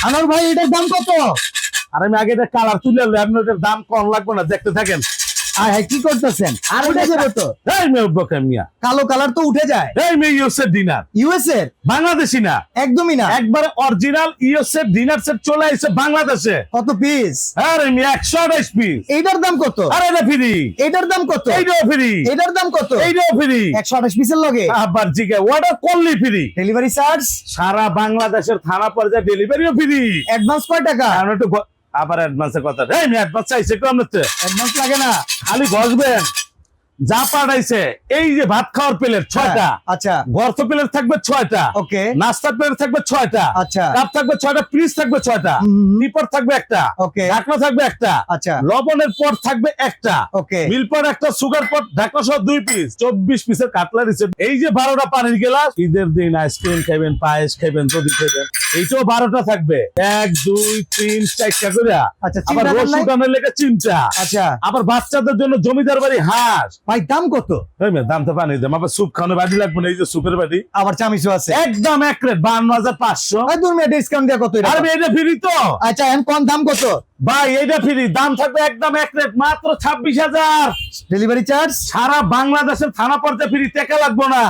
আনোয়ার ভাই এটার দাম কত? আর আমি আগে এটা কালার তুলে আনলে আপনার এটার দাম কম লাগবে না, দেখতে থাকেন। আয় হায় কি করতেছেন? আর উঠে যাবে তো। এই মেয়ে উঠবো কেন মিয়া? কালো কালার তো উঠে যায়। এই মেয়ে ইউএসএর ডিনার, ইউএস এর বাংলাদেশি না, একদমই না। একবারে অরিজিনাল ইউএসএর ডিনার সেট চলে আসছে বাংলাদেশে। কত পিস? আরে মিয়া 128 পিস। এইটার দাম কত? আরে এটা ফ্রি। এটার দাম কত? এইটাও ফ্রি। এটার দাম কত? এইটাও ফ্রি। 128 পিসের লগে আবার জিগে অর্ডার করলে ফ্রি। ডেলিভারি চার্জ সারা বাংলাদেশের থানা পর্যায়ে ডেলিভারিও ফ্রি। অ্যাডভান্স কয় টাকা? কারণ একটু আবার অ্যাডভান্সের কথা। এই মেয়ে অ্যাডভান্স চাইছে একটু আপনার তো। অ্যাডভান্স লাগে না। খালি বসবেন। যা পাঠাইছে এই যে ভাত খাওয়ার প্লেট 6টা, আচ্ছা গর্ত প্লেট থাকবে 6টা, ওকে নাস্তার প্লেট থাকবে 6টা, আচ্ছা কাপ থাকবে 6টা, পিস থাকবে 6টা, নিপট থাকবে একটা, ওকে ঢাকনা থাকবে একটা, আচ্ছা লবণের পট থাকবে একটা, ওকে মিল পট একটা, সুগার পট, ঢাকনা সহ 2 পিস, 24 পিসের কাটলারি সেট। এই যে 12টা পানির গ্লাস, ঈদের দিন আইসক্রিম খাবেন, পায়েস খাবেন, দধি খাবেন, এইটাও 12টা থাকবে। 1 2 3 4টা করে। আচ্ছা আবার চিন্তা রস নাই। শুকানোর লেগে চিমটা, আচ্ছা আবার বাচ্চাদের জন্য জমিদার বাড়ি হাঁস। ভাই দাম কত? এই মেয়ে দাম তো পানি দাম, আবার স্যুপ খাওয়ানো বাড়ি লাগবে না, এই যে স্যুপের বাড়ি আবার চামিচও আছে। একদম এক রেট 52,500। ভাই দূর মিয়া ডিসকাউন্ট দেয়া কত এটা? আরে এটা ফ্রি তো আচ্ছা এম কোন দাম কত? ভাই, এটা ফ্রি, দাম থাকবে একদম এক রেট মাত্র 26,000। ডেলিভারি চার্জ সারা বাংলাদেশের থানা পর্যায়ে ফ্রি, টাকা লাগবে না।